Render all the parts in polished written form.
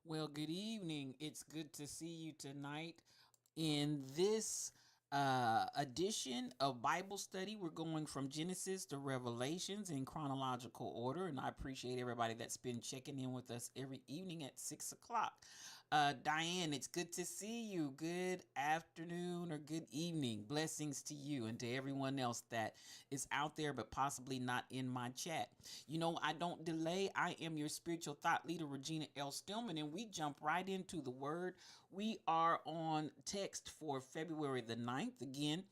Well, good evening. It's good to see you tonight in this edition of Bible study. We're going from Genesis to Revelations in chronological order, and I appreciate everybody that's been checking in with us every evening at 6 o'clock. Diane, it's good to see you. Good afternoon or good evening. Blessings to you and to everyone else that is out there, but possibly not in my chat. You know, I don't delay. I am your spiritual thought leader, Regina L. Stillman, and we jump right into the word. We are on text for February the 9th. Again,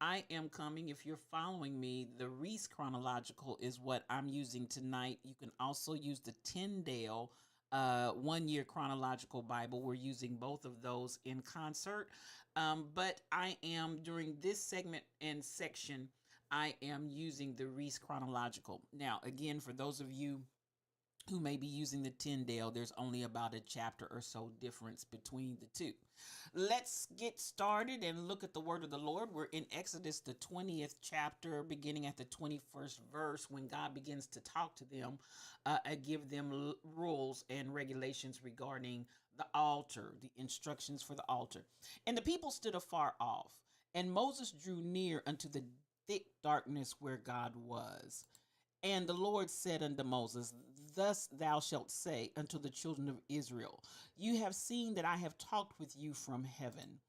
I am coming. If you're following me, the Reese chronological is what I'm using tonight. You can also use the Tyndale 1 year chronological Bible. We're using both of those in concert. But I am, during this segment and section, I am using the Reese chronological. Now, again, for those of you who may be using the Tyndale, there's only about a chapter or so difference between the two. Let's get started and look at the word of the Lord. We're in Exodus, the 20th chapter, beginning at the 21st verse, when God begins to talk to them and give them rules and regulations regarding the altar, the instructions for the altar. And the people stood afar off, and Moses drew near unto the thick darkness where God was. And the Lord said unto Moses, Thus thou shalt say unto the children of Israel, You have seen that I have talked with you from heaven.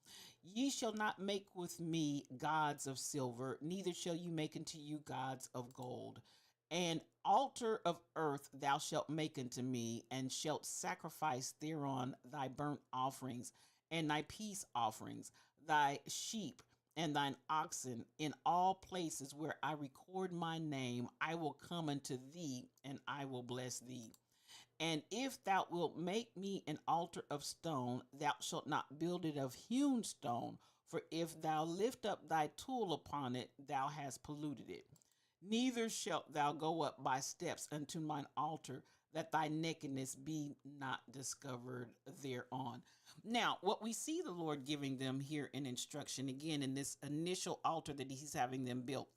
Ye shall not make with me gods of silver, neither shall you make unto you gods of gold. An altar of earth thou shalt make unto me, and shalt sacrifice thereon thy burnt offerings, and thy peace offerings, thy sheep, and thine oxen. In all places where I record my name, I will come unto thee, and I will bless thee. And if thou wilt make me an altar of stone, thou shalt not build it of hewn stone, for if thou lift up thy tool upon it, thou hast polluted it. Neither shalt thou go up by steps unto mine altar, that thy nakedness be not discovered thereon. Now, what we see the Lord giving them here in instruction, again, in this initial altar that he's having them built,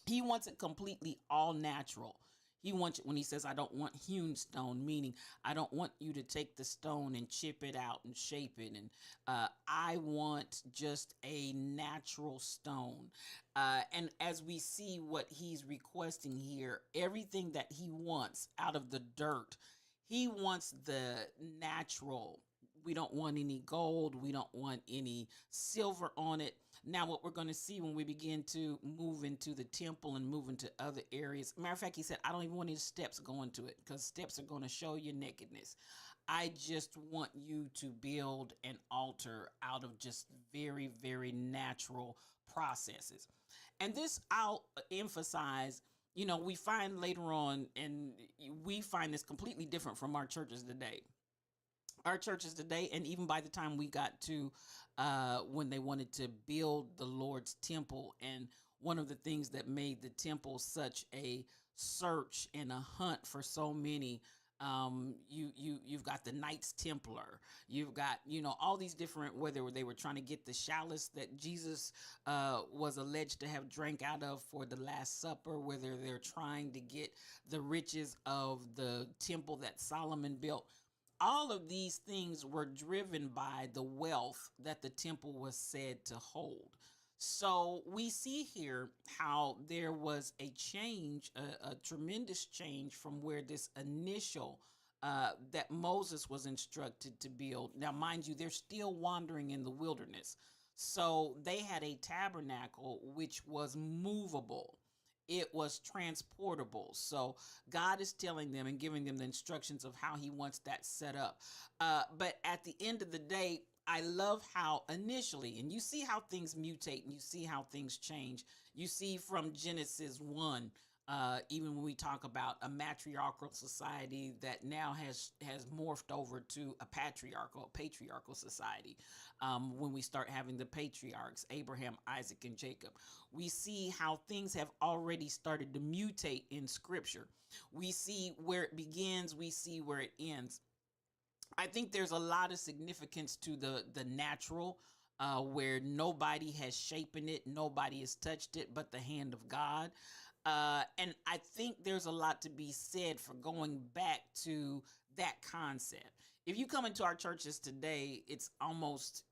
he wants it completely all natural. He wants it when he says, I don't want hewn stone, meaning I don't want you to take the stone and chip it out and shape it. And I want just a natural stone. And as we see what he's requesting here, everything that he wants out of the dirt, he wants the natural. We don't want any gold. We don't want any silver on it. Now, what we're going to see when we begin to move into the temple and move into other areas. Matter of fact, he said, I don't even want any steps going to it, because steps are going to show your nakedness. I just want you to build an altar out of just very, very natural processes. And this I'll emphasize. You know, we find later on, and we find this completely different from our churches today. Our churches today, and even by the time we got to when they wanted to build the Lord's temple, and one of the things that made the temple such a search and a hunt for so many, you've got the Knights Templar, you've got, you know, all these different, whether they were trying to get the chalice that Jesus was alleged to have drank out of for the Last Supper, whether they're trying to get the riches of the temple that Solomon built. All of these things were driven by the wealth that the temple was said to hold. So we see here how there was a change, a tremendous change from where this initial that Moses was instructed to build. Now, mind you, they're still wandering in the wilderness. So they had a tabernacle which was movable, it was transportable. So God is telling them and giving them the instructions of how he wants that set up. But at the end of the day, I love how initially, and you see how things mutate and you see how things change. You see from Genesis 1, even when we talk about a matriarchal society that now has morphed over to a patriarchal society. When we start having the patriarchs, Abraham, Isaac, and Jacob, we see how things have already started to mutate in scripture. We see where it begins, we see where it ends. I think there's a lot of significance to the natural, where nobody has shapen it, nobody has touched it but the hand of God. And I think there's a lot to be said for going back to that concept. If you come into our churches today, it's almost,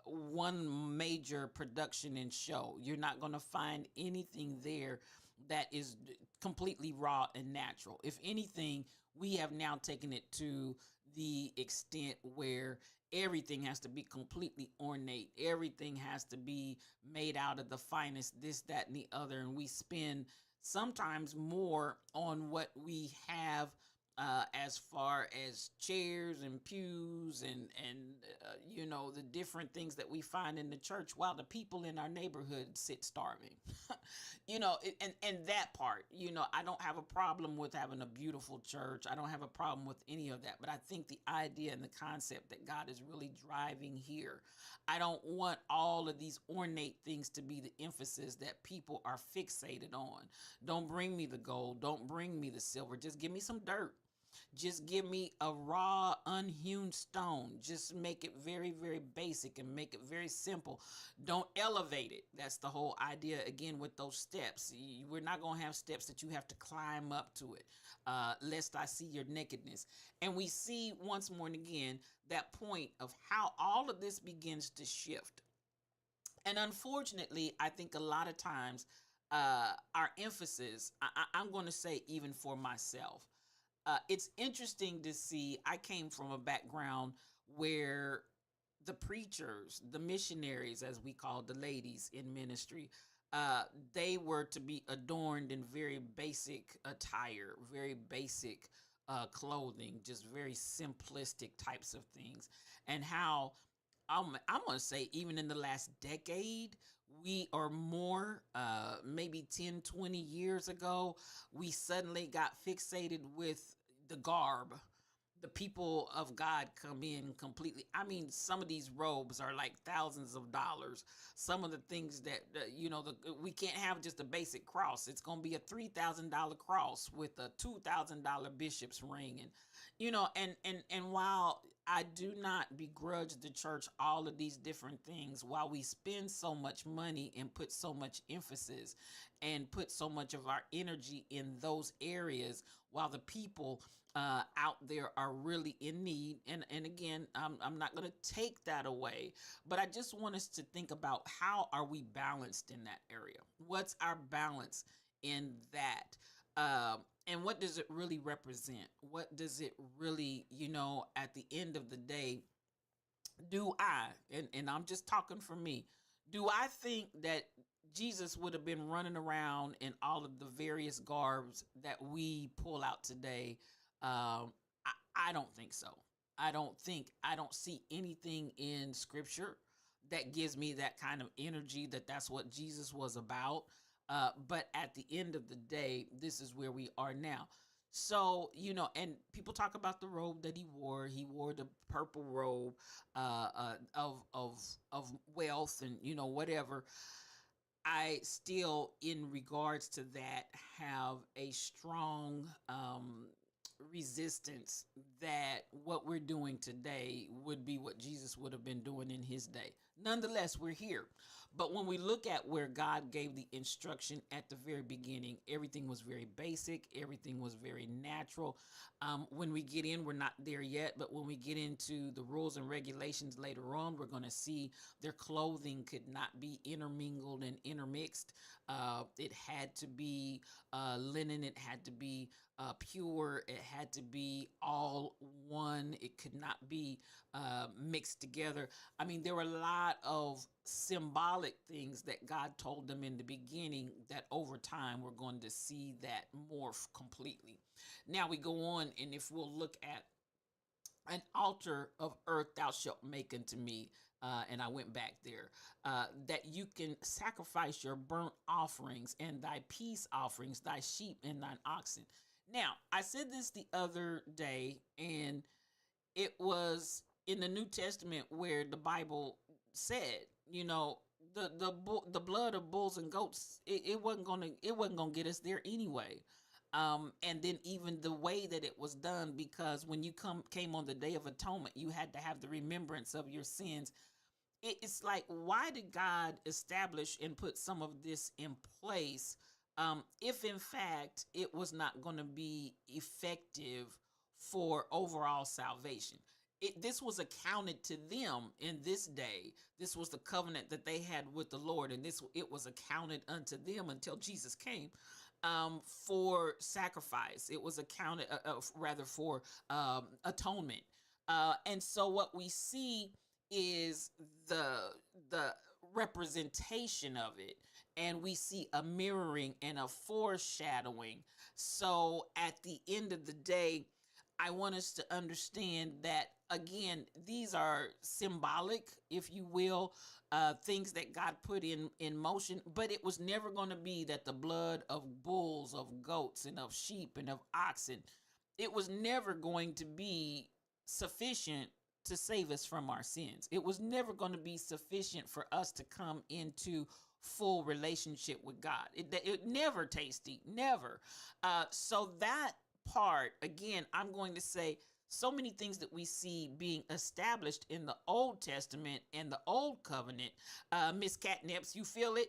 one major production and show. You're not going to find anything there that is completely raw and natural. If anything, we have now taken it to the extent where everything has to be completely ornate. Everything has to be made out of the finest, this, that, and the other. And we spend sometimes more on what we have, as far as chairs and pews and the different things that we find in the church, while the people in our neighborhood sit starving. And that part, I don't have a problem with having a beautiful church. I don't have a problem with any of that. But I think the idea and the concept that God is really driving here, I don't want all of these ornate things to be the emphasis that people are fixated on. Don't bring me the gold. Don't bring me the silver. Just give me some dirt. Just give me a raw, unhewn stone. Just make it very, very basic and make it very simple. Don't elevate it. That's the whole idea, again, with those steps. We're not going to have steps that you have to climb up to it, lest I see your nakedness. And we see once more and again that point of how all of this begins to shift. And unfortunately, I think a lot of times our emphasis, I'm going to say even for myself, it's interesting to see. I came from a background where the preachers, the missionaries, as we call the ladies in ministry, they were to be adorned in very basic attire, very basic clothing, just very simplistic types of things. And how I'm going to say, even in the last decade, we are more, maybe 10, 20 years ago, we suddenly got fixated with the garb. The people of God come in completely. I mean, some of these robes are like thousands of dollars. Some of the things that, we can't have just a basic cross. It's going to be a $3,000 cross with a $2,000 bishop's ring. And, and while I do not begrudge the church all of these different things, while we spend so much money and put so much emphasis and put so much of our energy in those areas, while the people out there are really in need. And again, I'm not going to take that away, but I just want us to think about, how are we balanced in that area? What's our balance in that? And what does it really represent? What does it really, at the end of the day, do I, and I'm just talking for me, do I think that Jesus would have been running around in all of the various garbs that we pull out today? I don't think so. I don't see anything in scripture that gives me that kind of energy that that's what Jesus was about. But at the end of the day, this is where we are now. So, and people talk about the robe that he wore. He wore the purple robe of wealth and, whatever. I still, in regards to that, have a strong resistance that what we're doing today would be what Jesus would have been doing in his day. Nonetheless, we're here. But when we look at where God gave the instruction at the very beginning, everything was very basic. Everything was very natural. When we get in, we're not there yet. But when we get into the rules and regulations later on, we're going to see their clothing could not be intermingled and intermixed. It had to be linen. It had to be pure. It had to be all one. It could not be mixed together. I mean, there were a lot of symbolic things that God told them in the beginning that over time we're going to see that morph completely. Now we go on, and if we'll look at an altar of earth thou shalt make unto me. And I went back there, that you can sacrifice your burnt offerings and thy peace offerings, thy sheep and thine oxen. Now, I said this the other day, and it was in the New Testament where the Bible said, the blood of bulls and goats, it wasn't gonna get us there anyway. And then even the way that it was done, because when you came on the Day of Atonement, you had to have the remembrance of your sins. It's like, why did God establish and put some of this in place, if in fact it was not going to be effective for overall salvation. This was accounted to them in this day. This was the covenant that they had with the Lord, and it was accounted unto them until Jesus came, for sacrifice. It was accounted, rather, for atonement. And so what we see is the representation of it, and we see a mirroring and a foreshadowing. So at the end of the day, I want us to understand that, again, these are symbolic, if you will, things that God put in motion, but it was never going to be that the blood of bulls, of goats, and of sheep, and of oxen, it was never going to be sufficient to save us from our sins. It was never going to be sufficient for us to come into full relationship with God. It never, Tasty, never. So that part, again, I'm going to say, so many things that we see being established in the Old Testament and the Old Covenant, Miss Catnips, you feel it?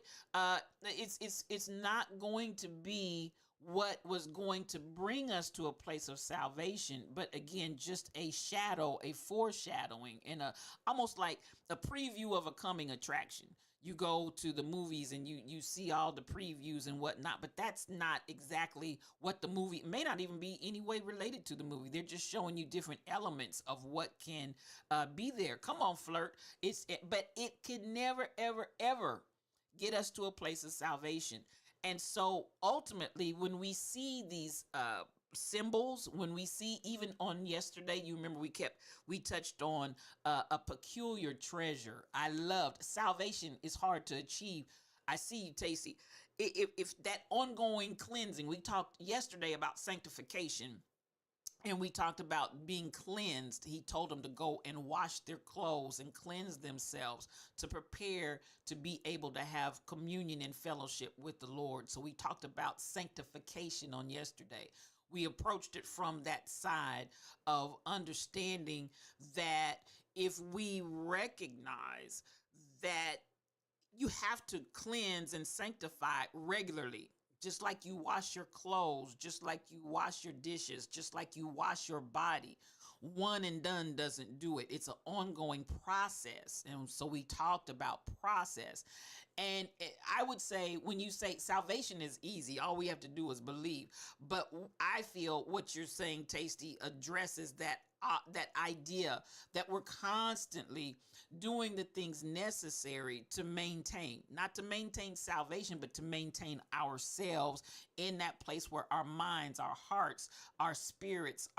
It's not going to be what was going to bring us to a place of salvation, but again, just a shadow, a foreshadowing, and almost like a preview of a coming attraction. You go to the movies and you see all the previews and whatnot, but that's not exactly what the movie, may not even be any way related to the movie. They're just showing you different elements of what can be there. Come on, Flirt. But it could never, ever, ever get us to a place of salvation. And so ultimately, when we see these symbols, when we see, even on yesterday, you remember we touched on a peculiar treasure. I loved salvation is hard to achieve. I see you, Tacey. If that ongoing cleansing, we talked yesterday about sanctification, and we talked about being cleansed. He told them to go and wash their clothes and cleanse themselves to prepare to be able to have communion and fellowship with the Lord. So we talked about sanctification on yesterday. We approached it from that side of understanding that if we recognize that you have to cleanse and sanctify regularly, just like you wash your clothes, just like you wash your dishes, just like you wash your body. One and done doesn't do it. It's an ongoing process. And so we talked about process. And I would say, when you say salvation is easy, all we have to do is believe. But I feel what you're saying, Tasty, addresses that idea that we're constantly doing the things necessary to maintain, not to maintain salvation, but to maintain ourselves in that place where our minds, our hearts, our spirits,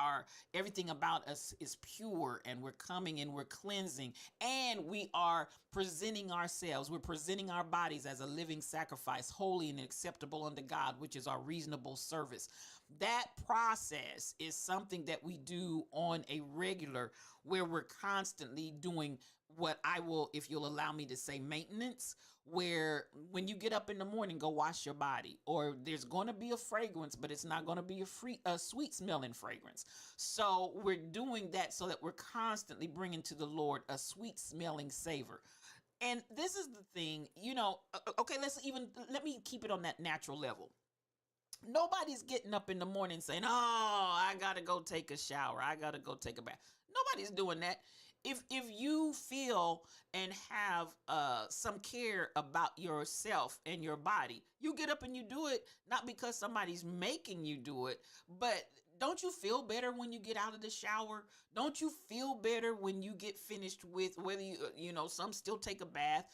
everything about us is pure, and we're coming and we're cleansing, and we are presenting ourselves, we're presenting our bodies as a living sacrifice, holy and acceptable unto God, which is our reasonable service. That process is something that we do on a regular, where we're constantly doing what I will, if you'll allow me to say, maintenance, where when you get up in the morning, go wash your body, or there's going to be a fragrance, but it's not going to be a sweet smelling fragrance. So we're doing that so that we're constantly bringing to the Lord a sweet smelling savor. And this is the thing, okay, let me keep it on that natural level. Nobody's getting up in the morning saying, "Oh, I gotta go take a shower. I gotta go take a bath." Nobody's doing that. If you feel and have some care about yourself and your body, you get up and you do it, not because somebody's making you do it, but don't you feel better when you get out of the shower? Don't you feel better when you get finished with, whether some still take a bath.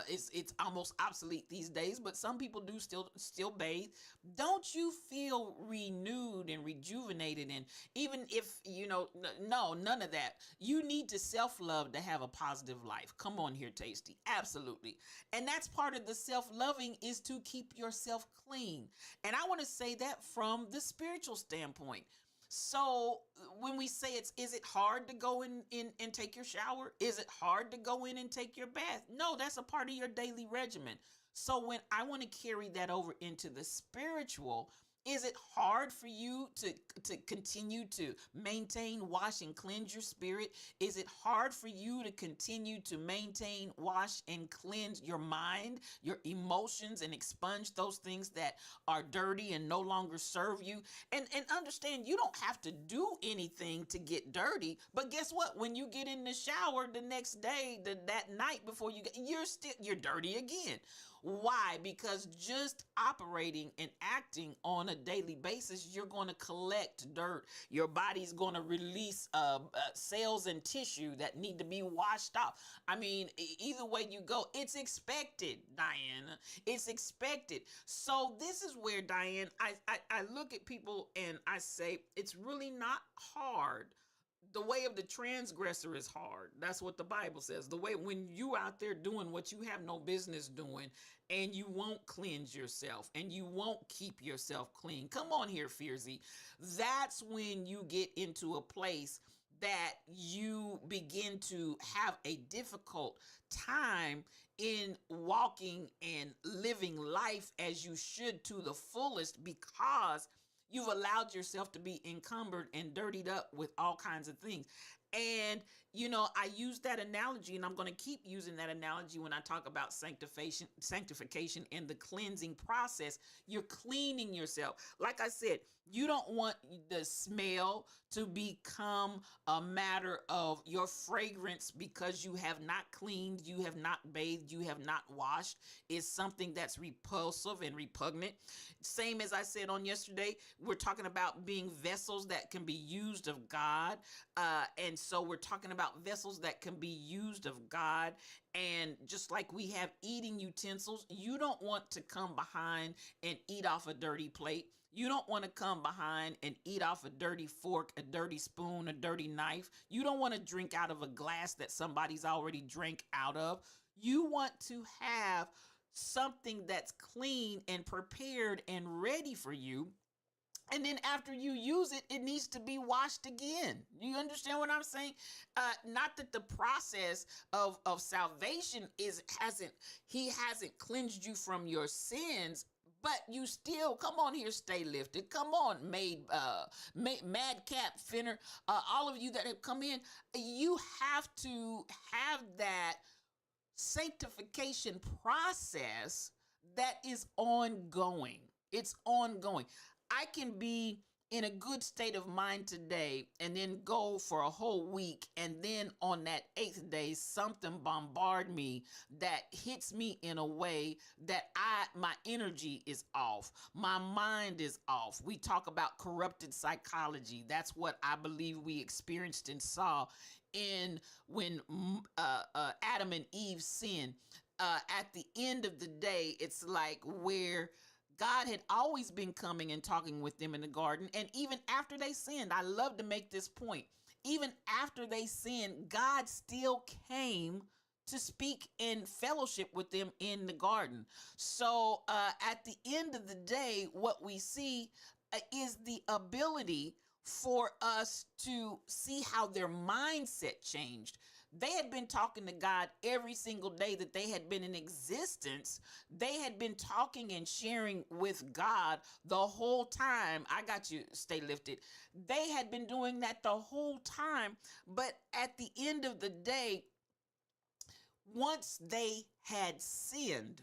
It's almost obsolete these days, but some people do still bathe. Don't you feel renewed and rejuvenated? And even if, no, none of that. You need to self-love to have a positive life. Come on here, Tasty. Absolutely. And that's part of the self-loving, is to keep yourself clean. And I want to say that from the spiritual standpoint. So when we say is it hard to go in and take your shower? Is it hard to go in and take your bath? No, that's a part of your daily regimen. So when I want to carry that over into the spiritual, Is it hard for you to continue to maintain, wash, and cleanse your spirit? Is it hard for you to continue to maintain, wash, and cleanse your mind, your emotions, and expunge those things that are dirty and no longer serve you? And understand, you don't have to do anything to get dirty. But guess what? When you get in the shower the next day, that night before you're dirty again. Why? Because just operating and acting on a daily basis, you're going to collect dirt. Your body's going to release cells and tissue that need to be washed off. I mean, either way you go, it's expected, Diana. It's expected. So this is where, Diane, I look at people and I say, it's really not hard. The way of the transgressor is hard. That's what the Bible says. The way when you out there doing what you have no business doing, and you won't cleanse yourself and you won't keep yourself clean. Come on here, Fierzy. That's when you get into a place that you begin to have a difficult time in walking and living life as you should to the fullest, because you've allowed yourself to be encumbered and dirtied up with all kinds of things. And, I use that analogy, and I'm going to keep using that analogy when I talk about sanctification and the cleansing process. You're cleaning yourself. Like I said, you don't want the smell to become a matter of your fragrance because you have not cleaned, you have not bathed, you have not washed. It's something that's repulsive and repugnant. Same as I said on yesterday, we're talking about being vessels that can be used of God. And so we're talking about vessels that can be used of God. And just like we have eating utensils, you don't want to come behind and eat off a dirty plate. You don't want to come behind and eat off a dirty fork, a dirty spoon, a dirty knife. You don't want to drink out of a glass that somebody's already drank out of. You want to have something that's clean and prepared and ready for you. And then after you use it, it needs to be washed again. You understand what I'm saying? Not that the process of salvation he hasn't cleansed you from your sins, but you still, come on here, stay lifted. Come on, Madcap Finner, all of you that have come in, you have to have that sanctification process that is ongoing. It's ongoing. I can be in a good state of mind today and then go for a whole week, and then on that 8th day something bombard me that hits me in a way that my energy is off, my mind is off. We talk about corrupted psychology. That's what I believe we experienced and saw in when Adam and Eve sinned. At the end of the day, it's like where God had always been coming and talking with them in the garden. And even after they sinned, I love to make this point. Even after they sinned, God still came to speak in fellowship with them in the garden. So at the end of the day, what we see is the ability for us to see how their mindset changed. They had been talking to God every single day that they had been in existence. They had been talking and sharing with God the whole time. I got you, stay lifted. They had been doing that the whole time. But at the end of the day, once they had sinned,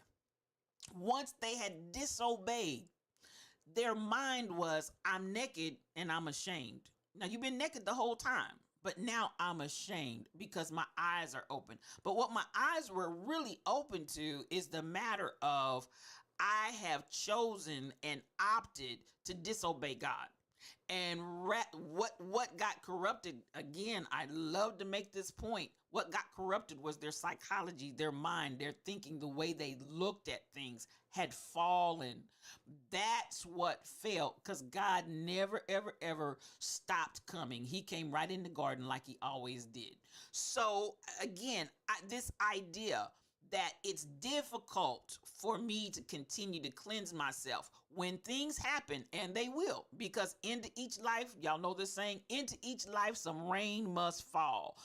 once they had disobeyed, their mind was, I'm naked and I'm ashamed. Now, you've been naked the whole time, but now I'm ashamed because my eyes are open. But what my eyes were really open to is the matter of I have chosen and opted to disobey God. And what got corrupted, again, I love to make this point. What got corrupted was their psychology, their mind, their thinking, the way they looked at things had fallen. That's what failed, because God never, ever, ever stopped coming. He came right in the garden like he always did. So again, this idea that it's difficult for me to continue to cleanse myself when things happen, and they will, because into each life, y'all know the saying, into each life some rain must fall.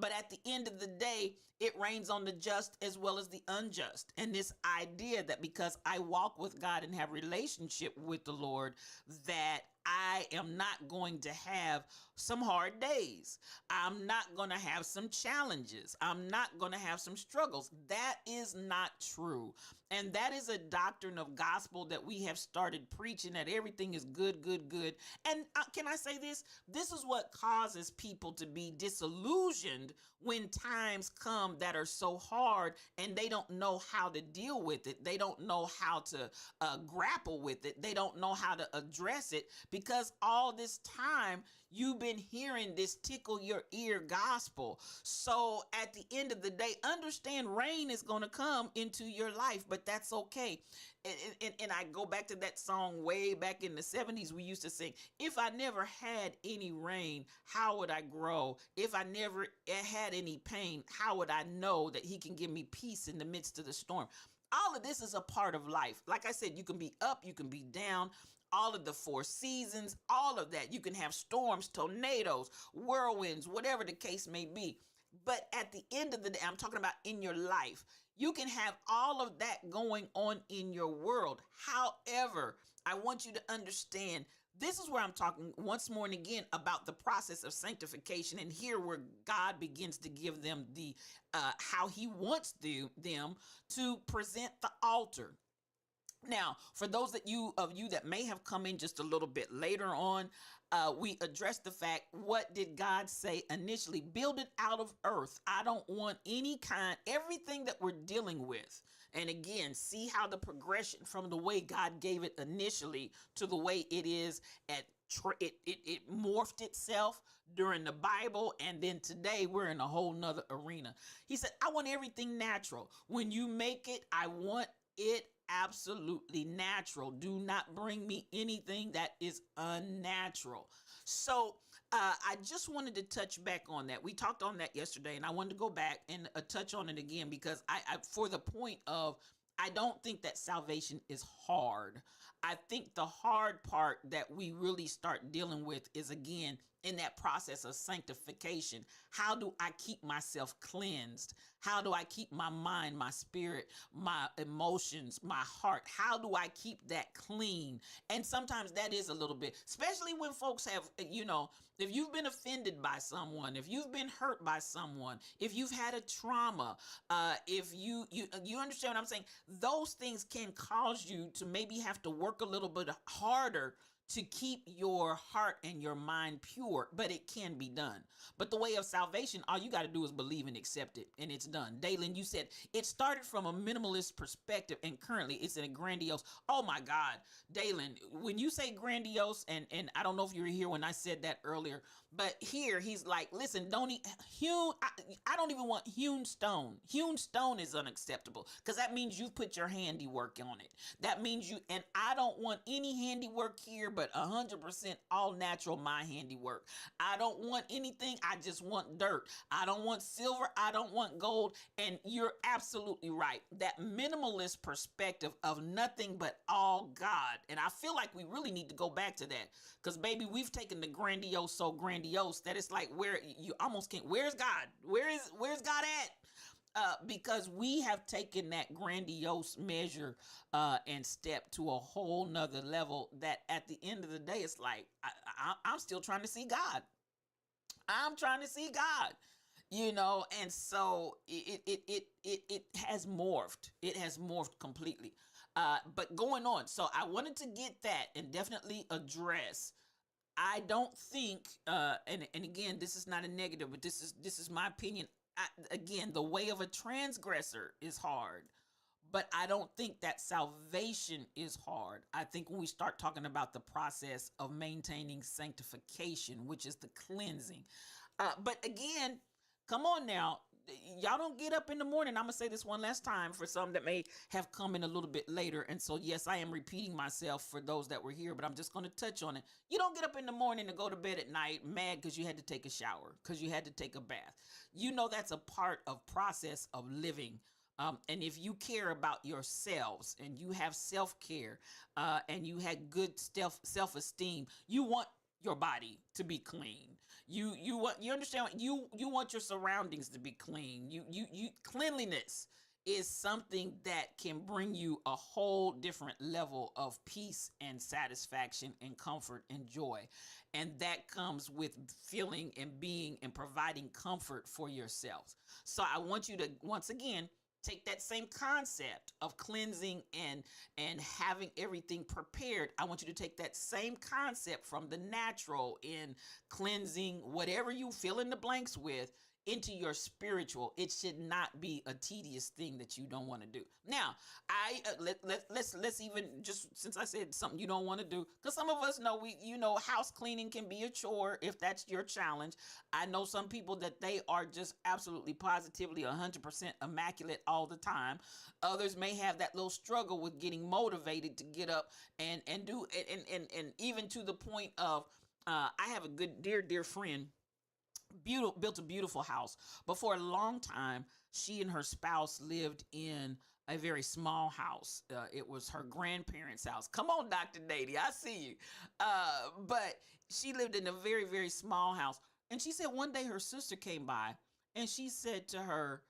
But at the end of the day, it rains on the just as well as the unjust. And this idea that because I walk with God and have relationship with the Lord, that I am not going to have some hard days. I'm not going to have some challenges. I'm not going to have some struggles. That is not true. And that is a doctrine of gospel that we have started preaching, that everything is good, good, good. And can I say this? This is what causes people to be disillusioned when times come that are so hard and they don't know how to deal with it. They don't know how to grapple with it. They don't know how to address it, because all this time you've been hearing this tickle your ear gospel. So at the end of the day, understand rain is going to come into your life, but that's okay. And I go back to that song way back in the 70s we used to sing, if I never had any rain, how would I grow? If I never had any pain, how would I know that he can give me peace in the midst of the storm? All of this is a part of life. Like I said, you can be up, you can be down, all of the four seasons, all of that. You can have storms, tornadoes, whirlwinds, whatever the case may be. But at the end of the day, I'm talking about in your life, you can have all of that going on in your world. However, I want you to understand, this is where I'm talking once more and again about the process of sanctification, and here where God begins to give them the how he wants them to present the altar. Now, for those of you that may have come in just a little bit later on, we addressed the fact, what did God say initially? Build it out of earth. I don't want everything that we're dealing with. And again, see how the progression from the way God gave it initially to the way it is it morphed itself during the Bible, and then today we're in a whole nother arena. He said, I want everything natural. When you make it, I want it absolutely natural. Do not bring me anything that is unnatural. So I just wanted to touch back on that. We talked on that yesterday, and I wanted to go back and touch on it again, because I for the point of, I don't think that salvation is hard. I think the hard part that we really start dealing with is, again, in that process of sanctification. How do I keep myself cleansed? How do I keep my mind, my spirit, my emotions, my heart? How do I keep that clean? And sometimes that is a little bit, especially when folks have, if you've been offended by someone, if you've been hurt by someone, if you've had a trauma, if you understand what I'm saying, those things can cause you to maybe have to work a little bit harder to keep your heart and your mind pure, but it can be done. But the way of salvation, all you got to do is believe and accept it, and it's done. Dalen, you said it started from a minimalist perspective, and currently it's in a grandiose. Oh my God, Dalen, when you say grandiose, and I don't know if you were here when I said that earlier, but here he's like, listen, I don't even want hewn stone. Hewn stone is unacceptable, because that means you've put your handiwork on it. That means and I don't want any handiwork here, but 100% all natural, my handiwork. I don't want anything. I just want dirt. I don't want silver. I don't want gold. And you're absolutely right. That minimalist perspective of nothing but all God. And I feel like we really need to go back to that, because baby, we've taken the grandiose so grandiose that it's like, where you almost can't, where's God? Where's God at? Because we have taken that grandiose measure and step to a whole nother level, that at the end of the day, it's like, I'm still trying to see God. I'm trying to see God, and so it has morphed. It has morphed completely. But going on, so I wanted to get that and definitely address. I don't think, and again, this is not a negative, but this is my opinion. Again, the way of a transgressor is hard, but I don't think that salvation is hard. I think when we start talking about the process of maintaining sanctification, which is the cleansing, but again, come on now. Y'all don't get up in the morning. I'm going to say this one last time for some that may have come in a little bit later. And so, yes, I am repeating myself for those that were here, but I'm just going to touch on it. You don't get up in the morning and go to bed at night mad because you had to take a shower, because you had to take a bath. That's a part of process of living. And if you care about yourselves and you have self-care and you had good self-esteem, you want your body to be clean. You understand what you want your surroundings to be clean. You cleanliness is something that can bring you a whole different level of peace and satisfaction and comfort and joy. And that comes with feeling and being and providing comfort for yourselves. So I want you to once again take that same concept of cleansing and having everything prepared. I want you to take that same concept from the natural in cleansing whatever you fill in the blanks with into your spiritual. It should not be a tedious thing that you don't want to do. Now, let's even, just since I said something you don't want to do, because some of us know, house cleaning can be a chore if that's your challenge. I know some people that they are just absolutely positively 100% immaculate all the time. Others may have that little struggle with getting motivated to get up and do and even to the point of I have a good dear friend, built a beautiful house, but for a long time she and her spouse lived in a very small house. It was her grandparents' house. Come on, Dr. Nady, I see you. But she lived in a very, very small house. And she said one day her sister came by and she said to her,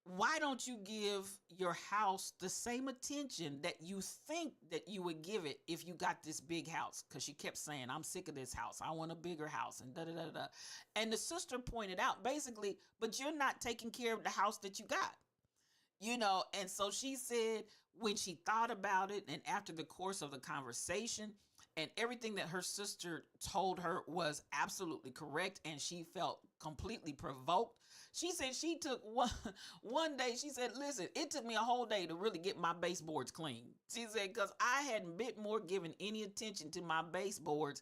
why don't you give your house the same attention that you think that you would give it if you got this big house? Because she kept saying, I'm sick of this house. I want a bigger house and da da da da. And the sister pointed out basically, but you're not taking care of the house that you got. And so she said when she thought about it and after the course of the conversation and everything that her sister told her was absolutely correct and she felt completely provoked, she said she took one day, she said, listen, it took me a whole day to really get my baseboards clean. She said, because I hadn't bit more given any attention to my baseboards.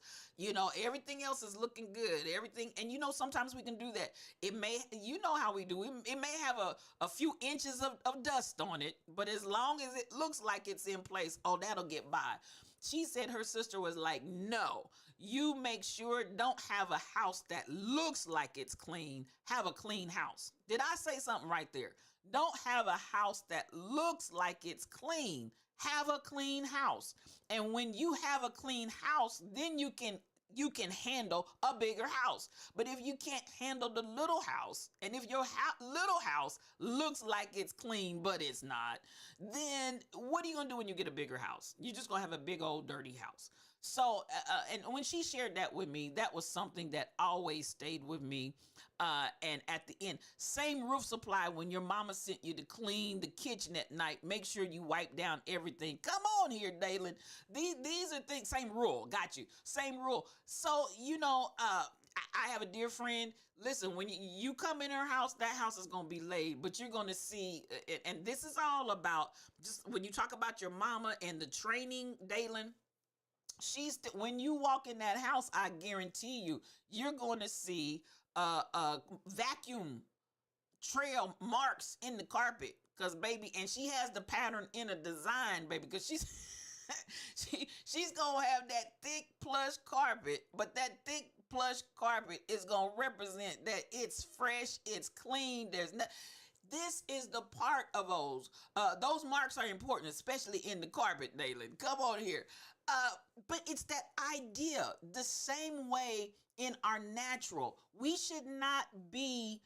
Everything else is looking good. Everything. And sometimes we can do that. It may, how we do. It may have a few inches of dust on it, but as long as it looks like it's in place, oh, that'll get by. She said her sister was like, no, you make sure don't have a house that looks like it's clean. Have a clean house. Did I say something right there? Don't have a house that looks like it's clean. Have a clean house. And when you have a clean house, then you can handle a bigger house. But if you can't handle the little house, and if your little house looks like it's clean, but it's not, then what are you going to do when you get a bigger house? You're just going to have a big old dirty house. So, and when she shared that with me, that was something that always stayed with me. And at the end, same roof supply, when your mama sent you to clean the kitchen at night, make sure you wipe down everything. Come on here, Dalen. These are things, same rule. Got you. Same rule. So, I have a dear friend. Listen, when you come in her house, that house is going to be laid, but you're going to see, and this is all about, just when you talk about your mama and the training, Dalen, when you walk in that house, I guarantee you're going to see vacuum trail marks in the carpet, because baby, and she has the pattern in a design, baby, because she's she's gonna have that thick plush carpet, but that thick plush carpet is gonna represent that it's fresh, it's clean. This is the part of those marks are important, especially in the carpet, Dalen. Come on here. But it's that idea, the same way in our natural. We should not be,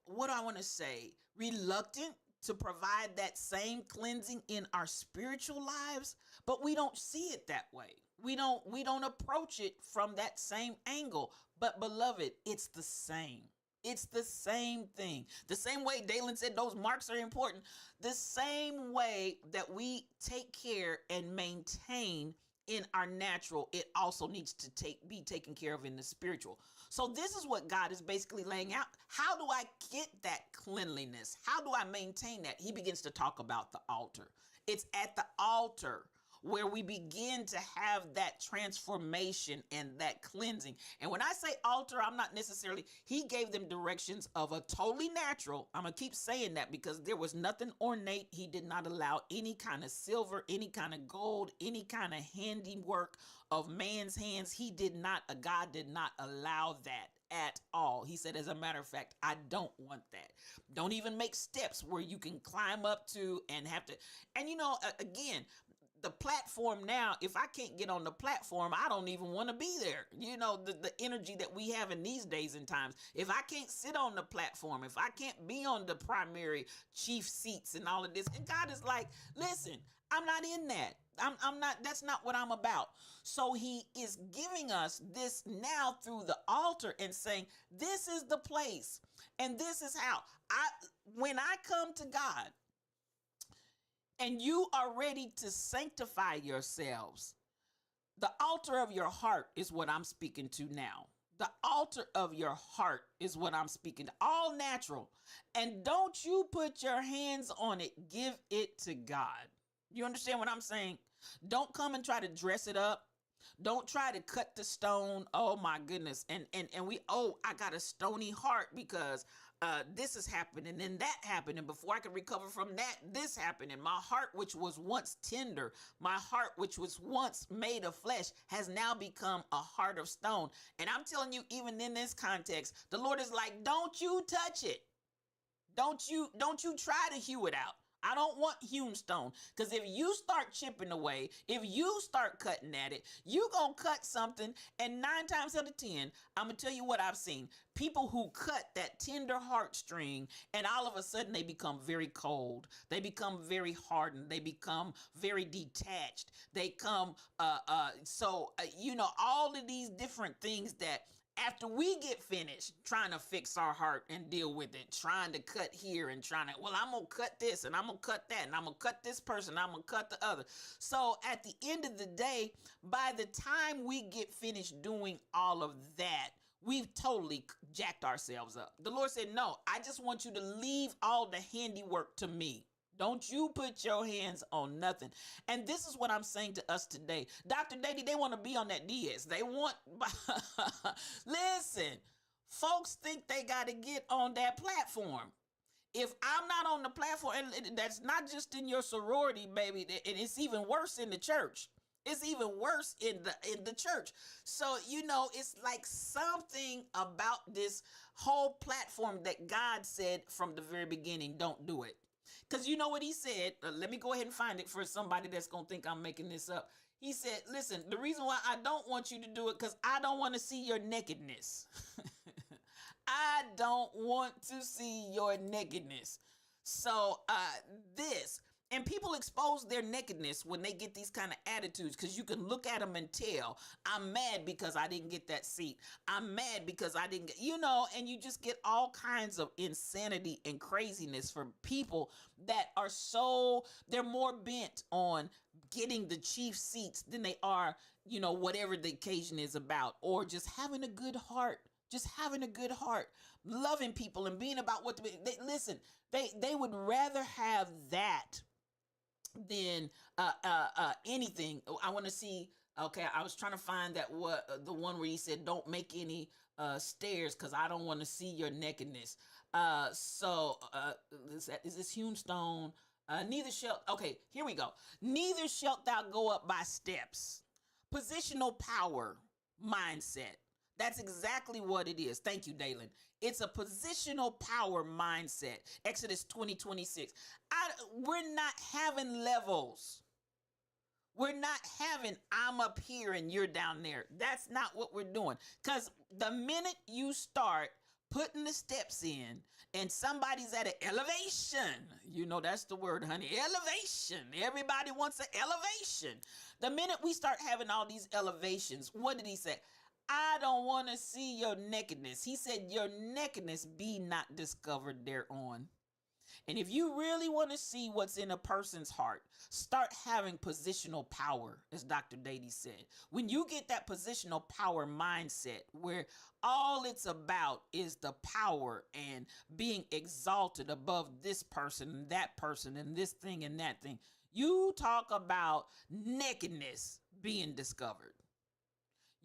what do I want to say, reluctant to provide that same cleansing in our spiritual lives, but we don't see it that way. We don't approach it from that same angle. But beloved, it's the same. It's the same thing. The same way Dalen said those marks are important. The same way that we take care and maintain in our natural, it also needs to be taken care of in the spiritual. So this is what God is basically laying out. How do I get that cleanliness? How do I maintain that? He begins to talk about the altar. It's at the altar where we begin to have that transformation and that cleansing. And when I say altar, I'm not necessarily, he gave them directions of a totally natural. I'm going to keep saying that because there was nothing ornate. He did not allow any kind of silver, any kind of gold, any kind of handiwork of man's hands. God did not allow that at all. He said, as a matter of fact, I don't want that. Don't even make steps where you can climb up to and have to. And again, the platform now, if I can't get on the platform, I don't even want to be there. You know, the energy that we have in these days and times. If I can't sit on the platform, if I can't be on the primary chief seats and all of this, and God is like, listen, I'm not in that. I'm not, that's not what I'm about. So he is giving us this now through the altar and saying, this is the place and this is how when I come to God, and you are ready to sanctify yourselves, the altar of your heart is what I'm speaking to now. The altar of your heart is what I'm speaking to. All natural. And don't you put your hands on it. Give it to God. You understand what I'm saying? Don't come and try to dress it up. Don't try to cut the stone. Oh my goodness. And I got a stony heart because this is happening and that happened. And before I could recover from that, this happened. And my heart, which was once tender, my heart, which was once made of flesh, has now become a heart of stone. And I'm telling you, even in this context, the Lord is like, don't you touch it. Don't you try to hew it out. I don't want hewn stone, because if you start chipping away, if you start cutting at it, you gonna cut something, and 9 times out of 10, I'm gonna tell you what I've seen. People who cut that tender heartstring, and all of a sudden they become very cold. They become very hardened. They become very detached. They come, all of these different things that after we get finished trying to fix our heart and deal with it, trying to cut here and I'm going to cut this and I'm going to cut that and I'm going to cut this person, I'm going to cut the other. So at the end of the day, by the time we get finished doing all of that, we've totally jacked ourselves up. The Lord said, no, I just want you to leave all the handiwork to me. Don't you put your hands on nothing. And this is what I'm saying to us today. Dr. Dady, they want to be on that DS. They want, listen, folks think they got to get on that platform. If I'm not on the platform, and that's not just in your sorority, baby, and it's even worse in the church. It's even worse in the church. So, it's like something about this whole platform that God said from the very beginning, don't do it. Because you know what he said? Let me go ahead and find it for somebody that's going to think I'm making this up. He said, listen, the reason why I don't want you to do it because I don't want to see your nakedness. I don't want to see your nakedness. So and people expose their nakedness when they get these kind of attitudes, because you can look at them and tell, I'm mad because I didn't get that seat. I'm mad because I didn't get, and you just get all kinds of insanity and craziness from people that are they're more bent on getting the chief seats than they are, whatever the occasion is about, or just having a good heart. Just having a good heart, loving people and being about what they would rather have that than anything. I want to see. Okay, I was trying to find the one where he said, "Don't make any stairs, because I don't want to see your nakedness." Is this hewn stone? Okay, here we go. Neither shalt thou go up by steps. Positional power mindset. That's exactly what it is. Thank you, Dalen. It's a positional power mindset. Exodus 20:26. We're not having levels. We're not having I'm up here and you're down there. That's not what we're doing. Because the minute you start putting the steps in and somebody's at an elevation, that's the word, honey, elevation. Everybody wants an elevation. The minute we start having all these elevations, what did he say? I don't want to see your nakedness. He said, your nakedness be not discovered thereon. And if you really want to see what's in a person's heart, start having positional power, as Dr. Dady said. When you get that positional power mindset where all it's about is the power and being exalted above this person and this thing and that thing, you talk about nakedness being discovered.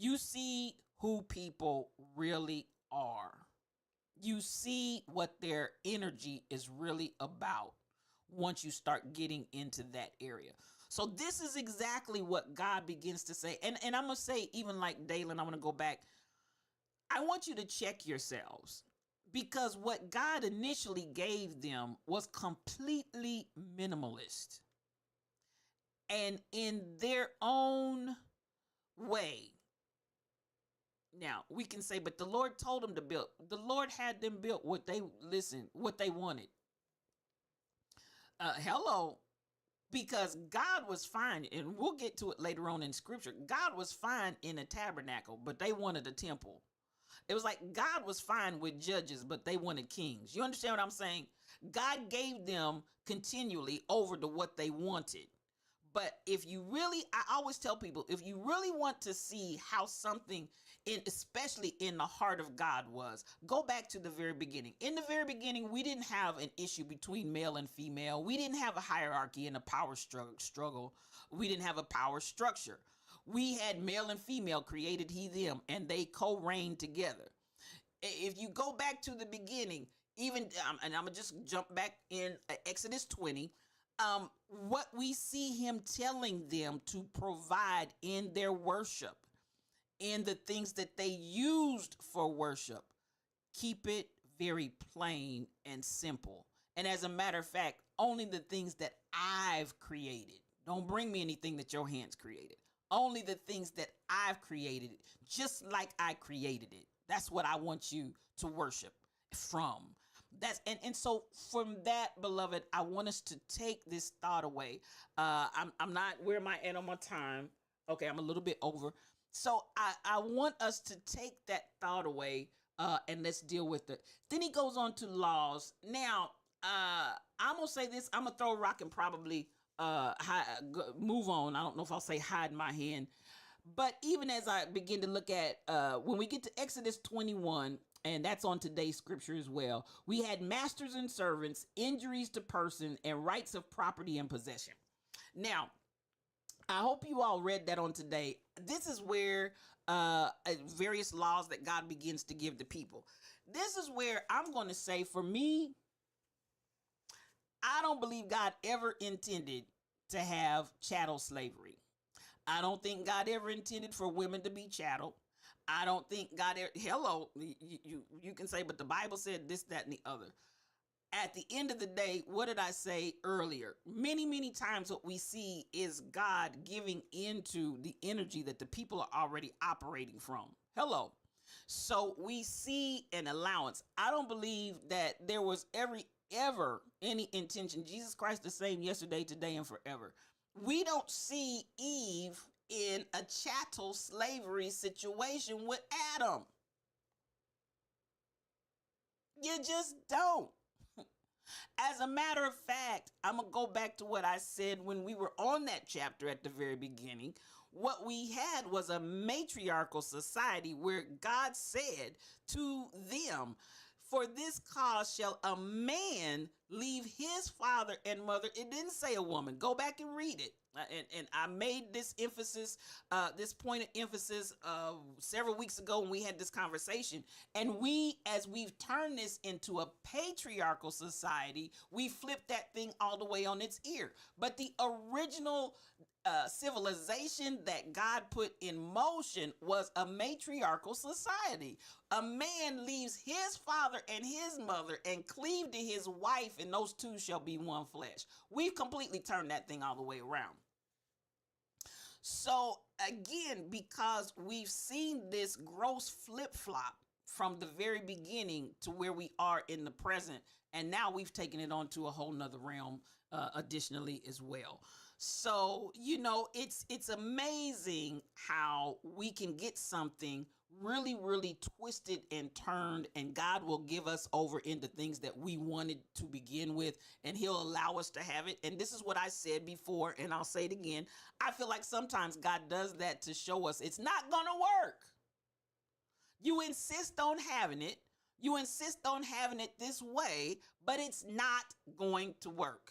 You see who people really are. You see what their energy is really about once you start getting into that area. So this is exactly what God begins to say. And I'm going to say, even like Dalen, I'm going to go back. I want you to check yourselves, because what God initially gave them was completely minimalist. and in their own way. Now we can say, but the Lord told them to build. The Lord had them build what they wanted. Hello, because God was fine, and we'll get to it later on in scripture. God was fine in a tabernacle, but they wanted a temple. It was like God was fine with judges, but they wanted kings. You understand what I'm saying? God gave them continually over to what they wanted. But if you really, I always tell people, if you really want to see how something especially in the heart of God was, go back to the very beginning. In the very beginning, we didn't have an issue between male and female. We didn't have a hierarchy and a power struggle. We didn't have a power structure. We had male and female created he them, and they co-reigned together. If you go back to the beginning, even and I'm gonna just jump back in Exodus 20. What we see him telling them to provide in their worship, in the things that they used for worship, keep it very plain and simple. And as a matter of fact, only the things that I've created. Don't bring me anything that your hands created. Only the things that I've created, just like I created it. That's what I want you to worship from. And so from that, beloved, I want us to take this thought away. I'm not, where am I at on my time? Okay, I'm a little bit over. So I want us to take that thought away, and let's deal with it. Then he goes on to laws. Now, I'm gonna say this. I'm gonna throw a rock and probably move on. I don't know if I'll say hide my hand. But even as I begin to look at, when we get to Exodus 21, and that's on today's scripture as well, we had masters and servants, injuries to person, and rights of property and possession. Now, I hope you all read that on today. This is where various laws that God begins to give the people. This is where I'm going to say, for me, I don't believe God ever intended to have chattel slavery. I don't think God ever intended for women to be chattel. I don't think God ever, hello, you can say, but the Bible said this, that, and the other. At the end of the day, what did I say earlier? Many, many times what we see is God giving into the energy that the people are already operating from. Hello. So we see an allowance. I don't believe that there was ever any intention. Jesus Christ the same yesterday, today, and forever. We don't see Eve in a chattel slavery situation with Adam. You just don't. As a matter of fact, I'm going to go back to what I said when we were on that chapter at the very beginning. What we had was a matriarchal society where God said to them, for this cause shall a man leave his father and mother. It didn't say a woman. Go back and read it. And I made this emphasis, this point of emphasis several weeks ago when we had this conversation. And as we've turned this into a patriarchal society, we flipped that thing all the way on its ear. But the original civilization that God put in motion was a matriarchal society. A man leaves his father and his mother and cleave to his wife, and those two shall be one flesh. We've completely turned that thing all the way around. So again, because we've seen this gross flip-flop from the very beginning to where we are in the present, and now we've taken it on to a whole nother realm additionally as well. So, it's amazing how we can get something really, really twisted and turned, and God will give us over into things that we wanted to begin with, and he'll allow us to have it. And this is what I said before, and I'll say it again. I feel like sometimes God does that to show us it's not going to work. You insist on having it. You insist on having it this way, but it's not going to work.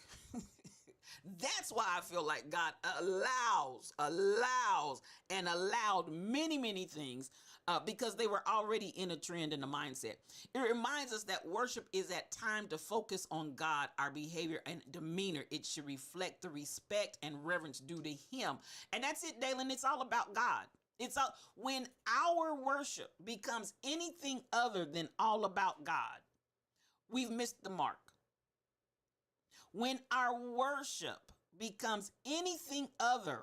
That's why I feel like God allows and allowed many, many things because they were already in a trend and a mindset. It reminds us that worship is that time to focus on God, our behavior and demeanor. It should reflect the respect and reverence due to him. And that's it, Dalen. It's all about God. When our worship becomes anything other than all about God, we've missed the mark. When our worship becomes anything other,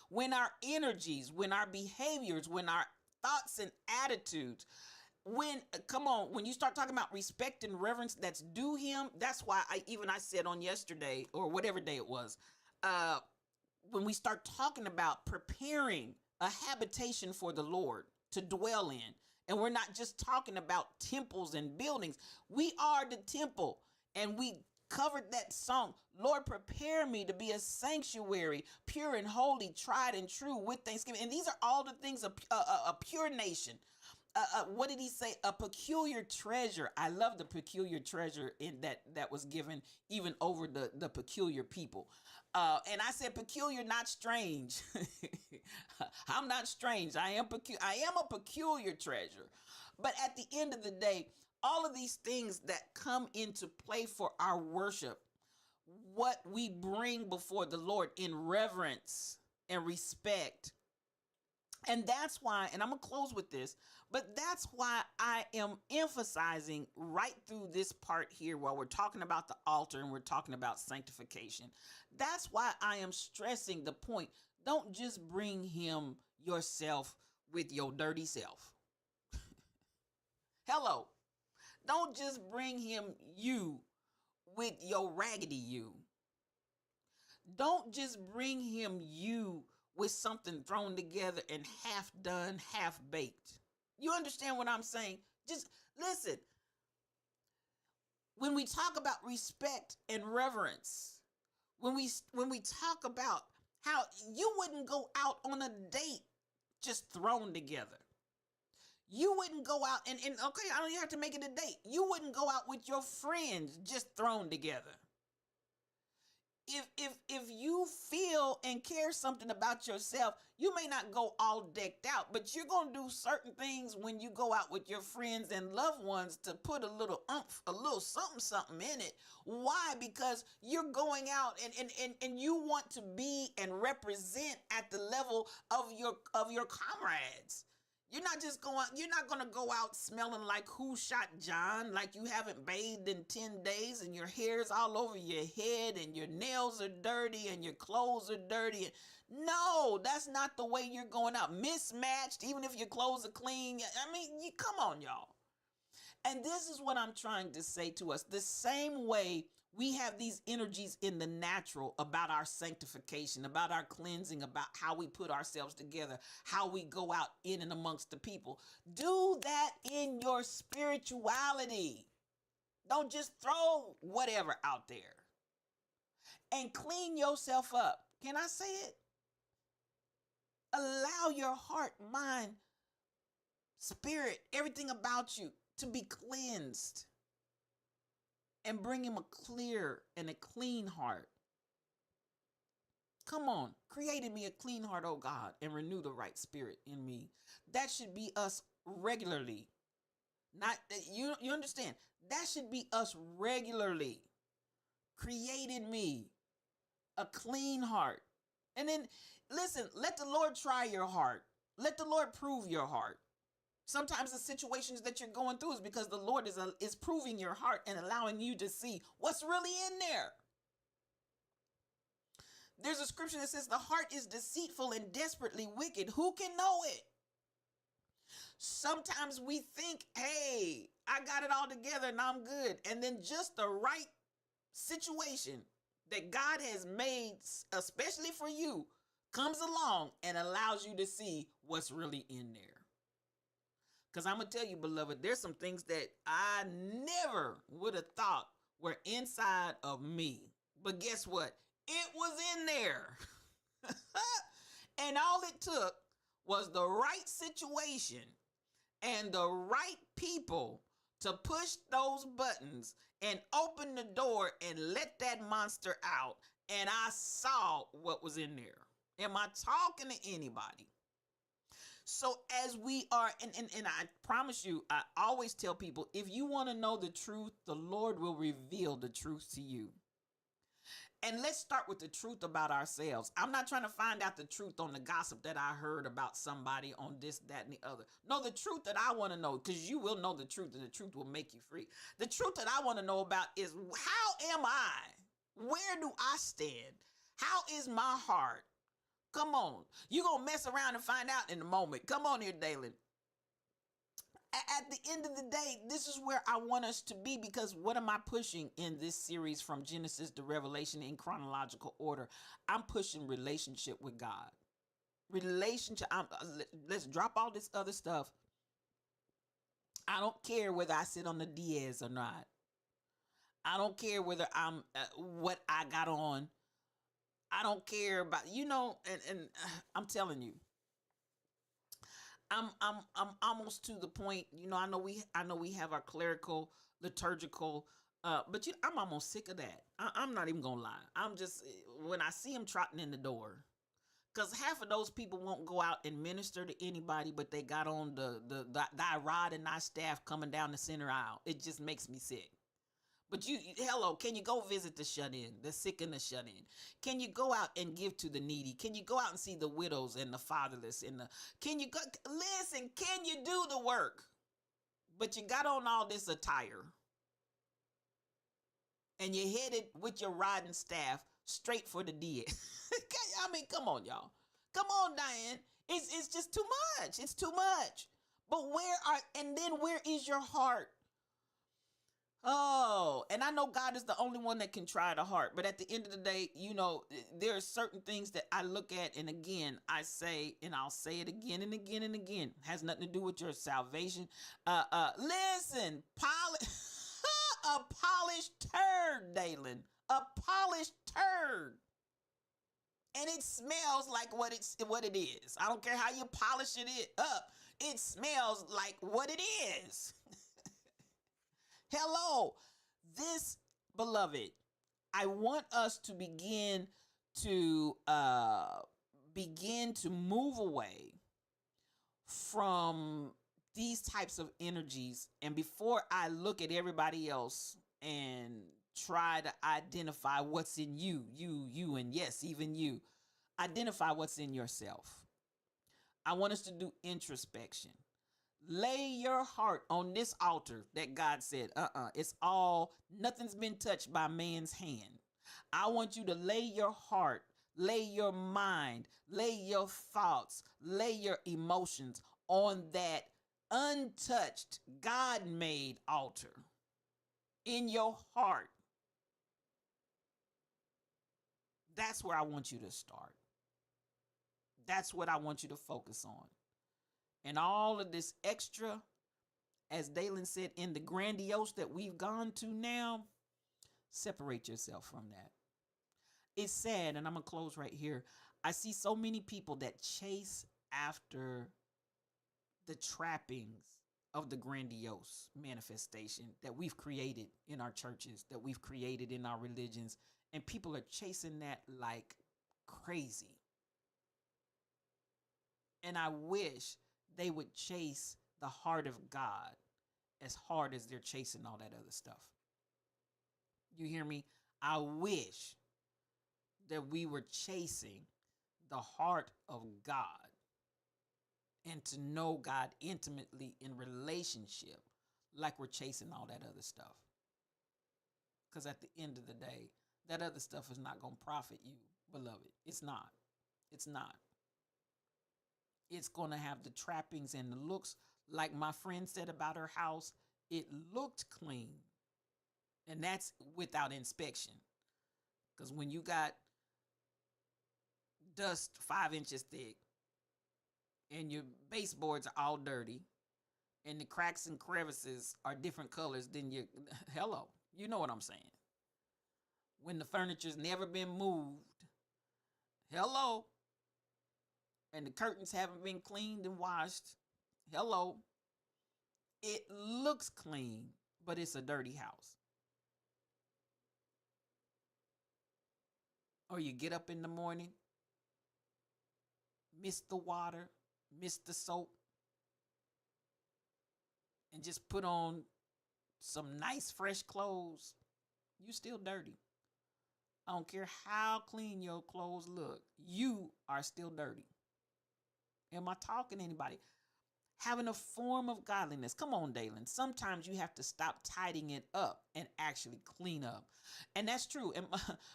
when our energies, when our behaviors, when our thoughts and attitudes, when come on, when you start talking about respect and reverence that's due him, that's why I said on yesterday or whatever day it was, uh when we start talking about preparing a habitation for the Lord to dwell in, and we're not just talking about temples and buildings, we are the temple. And we covered that song, Lord, prepare me to be a sanctuary, pure and holy, tried and true, with thanksgiving. And these are all the things a pure nation. What did he say? A peculiar treasure. I love the peculiar treasure in that was given even over the peculiar people. And I said peculiar, not strange. I'm not strange. I am a peculiar treasure. But at the end of the day, all of these things that come into play for our worship, what we bring before the Lord in reverence and respect. And that's why, and I'm going to close with this, but that's why I am emphasizing right through this part here while we're talking about the altar and we're talking about sanctification. That's why I am stressing the point. Don't just bring him yourself with your dirty self. Hello. Don't just bring him you with your raggedy you. Don't just bring him you with something thrown together and half done, half baked. You understand what I'm saying? Just listen. When we talk about respect and reverence, when we talk about how you wouldn't go out on a date just thrown together. You wouldn't go out and okay, I don't even have to make it a date. You wouldn't go out with your friends just thrown together. If you feel and care something about yourself, you may not go all decked out, but you're going to do certain things when you go out with your friends and loved ones to put a little oomph, a little something in it. Why? Because you're going out and you want to be and represent at the level of your comrades. You're not going to go out smelling like Who Shot John, like you haven't bathed in 10 days and your hair's all over your head and your nails are dirty and your clothes are dirty. No, that's not the way you're going out. Mismatched, even if your clothes are clean. I mean, come on, y'all. And this is what I'm trying to say to us. The same way we have these energies in the natural about our sanctification, about our cleansing, about how we put ourselves together, how we go out in and amongst the people. Do that in your spirituality. Don't just throw whatever out there. And clean yourself up. Can I say it? Allow your heart, mind, spirit, everything about you to be cleansed. And bring him a clear and a clean heart. Come on, create in me a clean heart, oh God, and renew the right spirit in me. That should be us regularly. Not you understand? That should be us regularly. Create in me a clean heart. And then listen, let the Lord try your heart. Let the Lord prove your heart. Sometimes the situations that you're going through is because the Lord is proving your heart and allowing you to see what's really in there. There's a scripture that says the heart is deceitful and desperately wicked. Who can know it? Sometimes we think, hey, I got it all together and I'm good. And then just the right situation that God has made, especially for you, comes along and allows you to see what's really in there. Because I'm going to tell you, beloved, there's some things that I never would have thought were inside of me. But guess what? It was in there. And all it took was the right situation and the right people to push those buttons and open the door and let that monster out. And I saw what was in there. Am I talking to anybody? So as we are, and I promise you, I always tell people, if you want to know the truth, the Lord will reveal the truth to you. And let's start with the truth about ourselves. I'm not trying to find out the truth on the gossip that I heard about somebody on this, that, and the other. No, the truth that I want to know, because you will know the truth and the truth will make you free. The truth that I want to know about is, how am I? Where do I stand? How is my heart? Come on. You're going to mess around and find out in a moment. Come on here, Dalen. At the end of the day, this is where I want us to be, because what am I pushing in this series from Genesis to Revelation in chronological order? I'm pushing relationship with God. Relationship. Let's drop all this other stuff. I don't care whether I sit on the Diaz or not. I don't care whether I'm what I got on. I don't care about, and I'm telling you, I'm almost to the point. I know we have our clerical, liturgical, but I'm almost sick of that. I'm not even gonna lie. I'm just, when I see them trotting in the door, because half of those people won't go out and minister to anybody, but they got on thy rod and thy staff coming down the center aisle. It just makes me sick. But hello, can you go visit the shut-in, the sick and the shut-in? Can you go out and give to the needy? Can you go out and see the widows and the fatherless? Can you go, listen, can you do the work? But you got on all this attire, and you're headed with your rod and staff straight for the dead. I mean, come on, y'all. Come on, Diane. It's just too much. It's too much. But where is your heart? Oh, and I know God is the only one that can try the heart. But at the end of the day, there are certain things that I look at, and again, I say, and I'll say it again and again and again. It has nothing to do with your salvation. Listen, a polished turd, Dalen. A polished turd. And it smells like what it is. I don't care how you polish it up. It smells like what it is. Hello, this, beloved, I want us to begin to move away from these types of energies. And before I look at everybody else and try to identify what's in you, and yes, even you, identify what's in yourself. I want us to do introspection. Lay your heart on this altar that God said, nothing's been touched by man's hand. I want you to lay your heart, lay your mind, lay your thoughts, lay your emotions on that untouched, God-made altar in your heart. That's where I want you to start. That's what I want you to focus on. And all of this extra, as Dalen said, in the grandiose that we've gone to now, separate yourself from that. It's sad, and I'm going to close right here. I see so many people that chase after the trappings of the grandiose manifestation that we've created in our churches, that we've created in our religions, and people are chasing that like crazy. And I wish they would chase the heart of God as hard as they're chasing all that other stuff. You hear me? I wish that we were chasing the heart of God and to know God intimately in relationship like we're chasing all that other stuff. Because at the end of the day, that other stuff is not going to profit you, beloved. It's not. It's not. It's going to have the trappings and the looks. Like my friend said about her house, it looked clean. And that's without inspection. Because when you got dust 5 inches thick and your baseboards are all dirty and the cracks and crevices are different colors than hello, you know what I'm saying. When the furniture's never been moved, hello, and the curtains haven't been cleaned and washed, hello, it looks clean, but it's a dirty house. Or you get up in the morning, miss the water, miss the soap, and just put on some nice fresh clothes, you still dirty. I don't care how clean your clothes look, you are still dirty. Am I talking to anybody? Having a form of godliness. Come on, Dalen. Sometimes you have to stop tidying it up and actually clean up. And that's true. And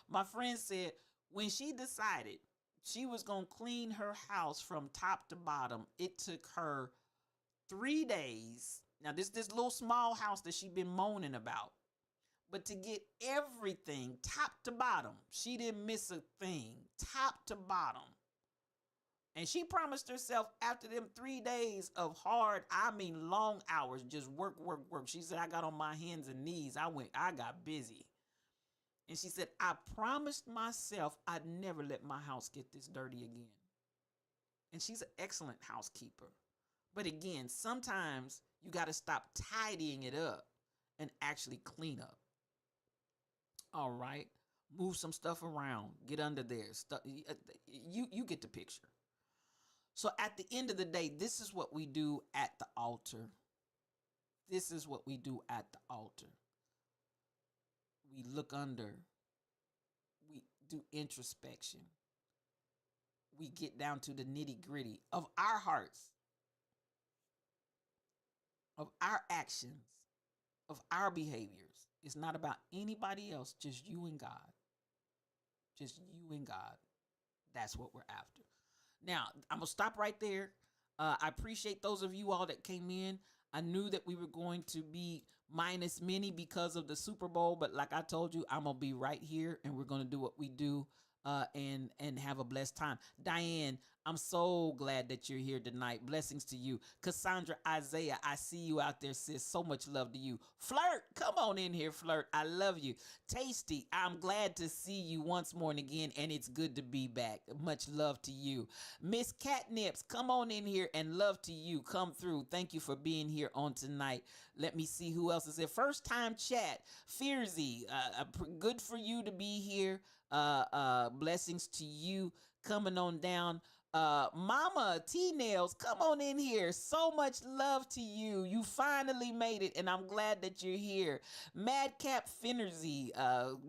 my friend said, When she decided she was going to clean her house from top to bottom, it took her 3 days. Now, this little small house that she'd been moaning about. But to get everything top to bottom, she didn't miss a thing, top to bottom. And she promised herself after them 3 days of hard, I mean long hours, just work, work, work. She said, I got on my hands and knees. I got busy. And she said, I promised myself I'd never let my house get this dirty again. And she's an excellent housekeeper. But again, sometimes you got to stop tidying it up and actually clean up. All right. Move some stuff around. Get under there. You get the picture. So at the end of the day, this is what we do at the altar. This is what we do at the altar. We look under. We do introspection. We get down to the nitty-gritty of our hearts, of our actions, of our behaviors. It's not about anybody else, just you and God. Just you and God. That's what we're after. Now, I'm going to stop right there. I appreciate those of you all that came in. I knew that we were going to be minus many because of the Super Bowl, but like I told you, I'm going to be right here and we're going to do what we do and have a blessed time. Diane, I'm so glad that you're here tonight. Blessings to you. Cassandra, Isaiah, I see you out there, sis. So much love to you. Flirt, come on in here, Flirt. I love you. Tasty, I'm glad to see you once more and again, and it's good to be back. Much love to you. Miss Catnips, come on in here, and love to you. Come through. Thank you for being here on tonight. Let me see who else is there. First time chat. Fearsy, good for you to be here. Blessings to you coming on down. Mama T-Nails, come on in here. So much love to you. You finally made it, and I'm glad that you're here. Madcap Finnersy,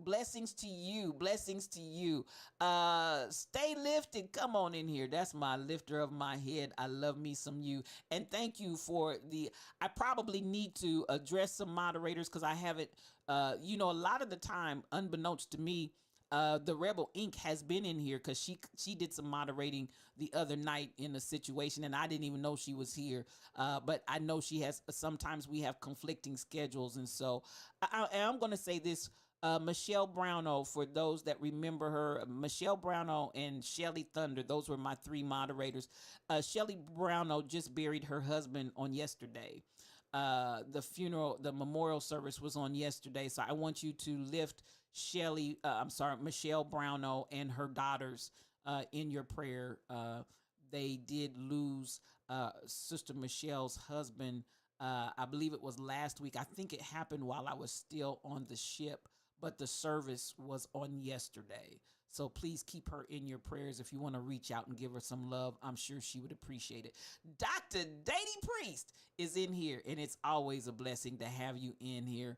blessings to you. Blessings to you. Stay lifted. Come on in here. That's my lifter of my head. I love me some you. And thank you for I probably need to address some moderators because I haven't, a lot of the time, unbeknownst to me, the Rebel Inc. has been in here because she did some moderating the other night in a situation, and I didn't even know she was here. But I know she has. Sometimes we have conflicting schedules, and so I'm going to say this. Michelle Brownell, for those that remember her, Michelle Brownell and Shelly Thunder, those were my three moderators. Shelly Brownell just buried her husband on yesterday. The memorial service was on yesterday, so I want you to lift Michelle Brownell and her daughters in your prayer. They did lose Sister Michelle's husband. I believe it was last week. I think it happened while I was still on the ship, but the service was on yesterday. So please keep her in your prayers. If you want to reach out and give her some love, I'm sure she would appreciate it. Dr. Dady Priest is in here, and it's always a blessing to have you in here,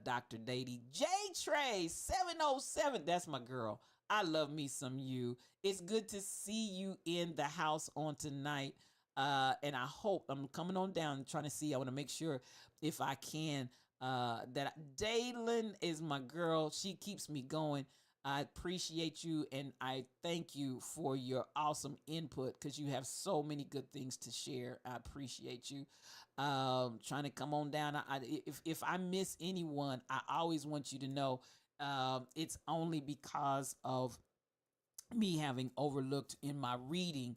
Dr. Dady. J Trey 707, that's my girl. I love me some you. It's good to see you in the house on tonight. And I hope I'm coming on down and trying to see. I want to make sure if I can that Daylin is my girl. She keeps me going. I appreciate you, and I thank you for your awesome input because you have so many good things to share. I appreciate you. Trying to come on down. If I miss anyone, I always want you to know it's only because of me having overlooked in my reading.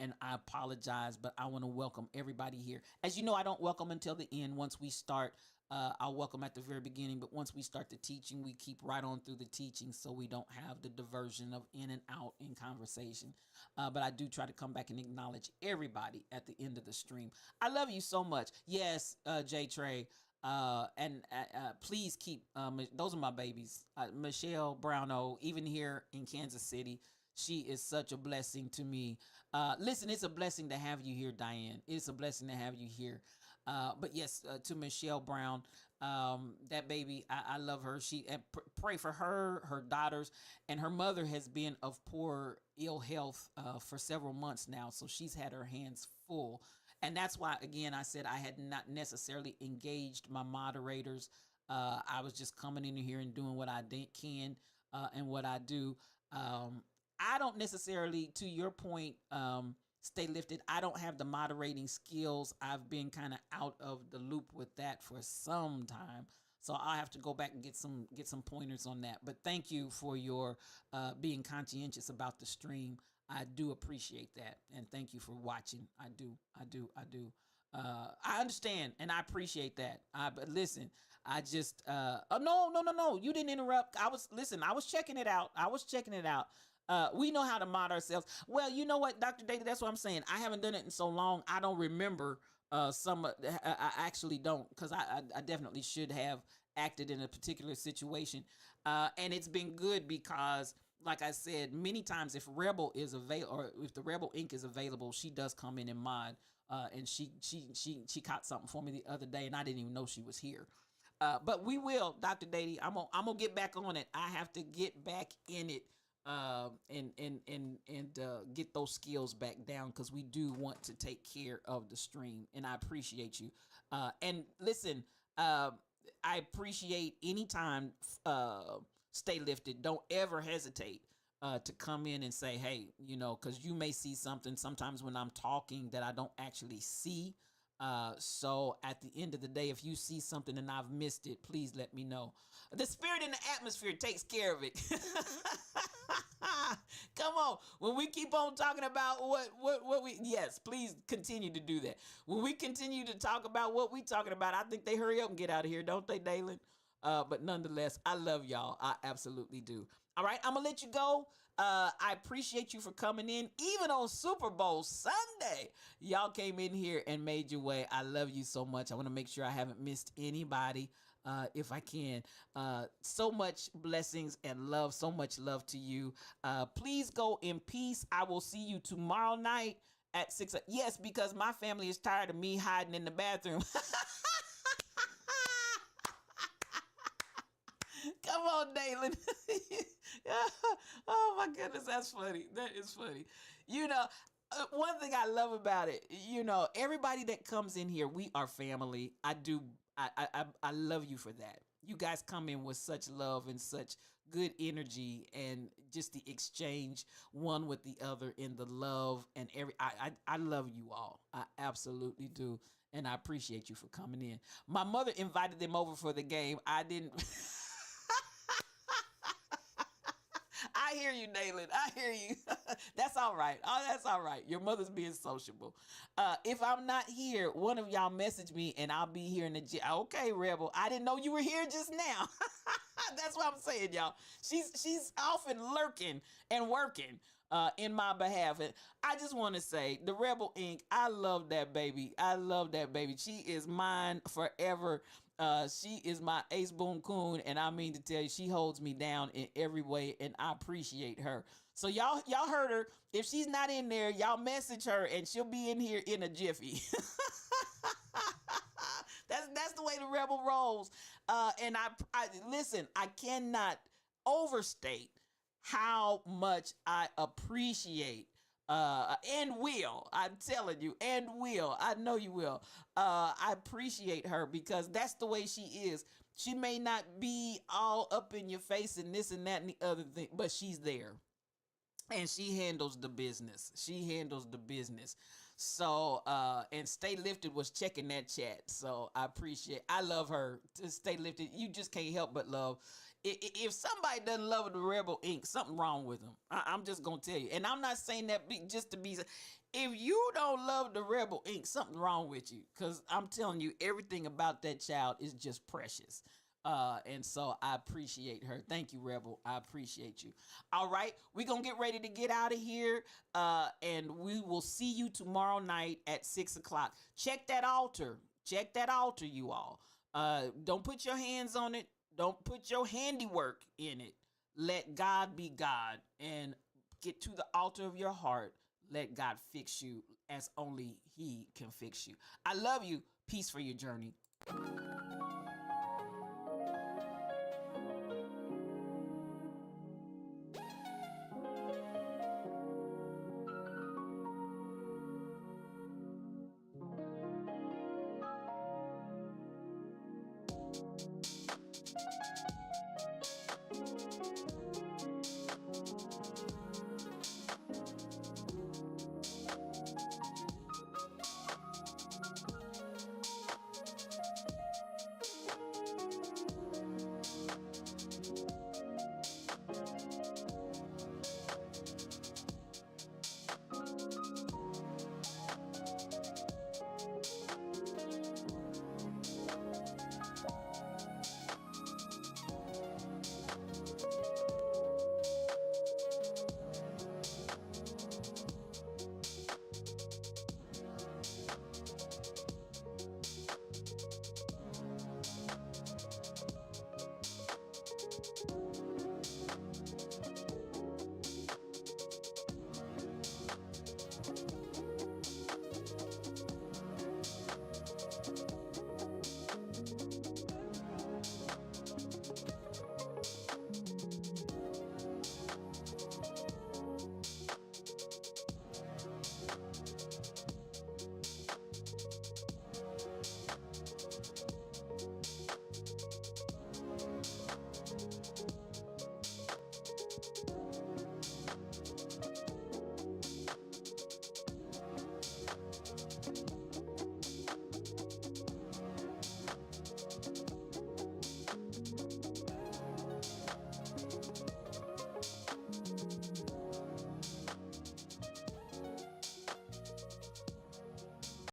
And I apologize, but I want to welcome everybody here. As you know, I don't welcome until the end. Once we start, I'll welcome at the very beginning, but once we start the teaching, we keep right on through the teaching so we don't have the diversion of in and out in conversation. But I do try to come back and acknowledge everybody at the end of the stream. I love you so much. Yes, J. Trey. And please keep, those are my babies. Michelle Brownell, even here in Kansas City, she is such a blessing to me. Listen, it's a blessing to have you here, Diane. It's a blessing to have you here. But yes, to Michelle Brown, that baby, I love her. Pray for her, her daughters, and her mother has been of poor ill health for several months now. So she's had her hands full. And that's why, again, I said I had not necessarily engaged my moderators. I was just coming in here and doing what I can and what I do. Um, I don't necessarily, to your point, stay lifted. I don't have the moderating skills. I've been kind of out of the loop with that for some time. So I'll have to go back and get some pointers on that. But thank you for your being conscientious about the stream. I do appreciate that, and thank you for watching. I do, I do, I do. I understand and I appreciate that. But listen, I just oh no, no, no, no. You didn't interrupt. I was checking it out. I was checking it out. We know how to mod ourselves. Well, you know what, Dr. Data, that's what I'm saying. I haven't done it in so long. I don't remember I actually don't, because I definitely should have acted in a particular situation. And it's been good because, like I said, many times if Rebel is available, or if the Rebel Ink is available, she does come in and mod. And she caught something for me the other day, and I didn't even know she was here. But we will, Dr. Dady. I'm gonna get back on it. I have to get back in it, and get those skills back down, because we do want to take care of the stream, and I appreciate you. And listen, uh, I appreciate anytime. Stay lifted. Don't ever hesitate to come in and say, hey, because you may see something sometimes when I'm talking that I don't actually see. So at the end of the day, if you see something and I've missed it, please let me know. The spirit in the atmosphere takes care of it. Come on. When we keep on talking about what we, yes, please continue to do that. When we continue to talk about what we talking about, I think they hurry up and get out of here, don't they, Dalen? But nonetheless, I love y'all. I absolutely do. All right, I'm gonna let you go. I appreciate you for coming in, even on Super Bowl Sunday. Y'all came in here and made your way. I love you so much. I want to make sure I haven't missed anybody, if I can. So much blessings and love. So much love to you. Please go in peace. I will see you tomorrow night at 6. Yes, because my family is tired of me hiding in the bathroom. Come on, Dalen. Oh my goodness, that's funny. That is funny. One thing I love about it, everybody that comes in here, we are family. I do. I love you for that. You guys come in with such love and such good energy, and just the exchange one with the other in the love and I love you all. I absolutely do. And I appreciate you for coming in. My mother invited them over for the game. I didn't. I hear you, Nayland. I hear you. That's all right. Oh, that's all right. Your mother's being sociable. If I'm not here, one of y'all message me and I'll be here in the gym. Okay, Rebel. I didn't know you were here just now. That's what I'm saying, y'all. She's often lurking and working in my behalf. And I just want to say, the Rebel Ink, I love that baby. I love that baby. She is mine forever. She is my ace boon coon, and I mean to tell you, she holds me down in every way, and I appreciate her. So y'all heard her. If she's not in there, y'all message her, and she'll be in here in a jiffy. That's the way the Rebel rolls. And I listen. I cannot overstate how much I appreciate and will. I'm telling you, and will. I know you will. I appreciate her because that's the way she is. She may not be all up in your face and this and that and the other thing, but she's there. And she handles the business. She handles the business. So, and Stay Lifted was checking that chat. So I love her. To Stay Lifted, you just can't help but love. If somebody doesn't love the Rebel Ink, something wrong with them. I'm just gonna tell you, and I'm not saying that just to be. If you don't love the Rebel Ink, something wrong with you. Cause I'm telling you, everything about that child is just precious. And so I appreciate her. Thank you, Rebel. I appreciate you. All right, we're gonna get ready to get out of here. And we will see you tomorrow night at 6 o'clock. Check that altar. Check that altar, you all. Don't put your hands on it. Don't put your handiwork in it. Let God be God and get to the altar of your heart. Let God fix you as only He can fix you. I love you. Peace for your journey.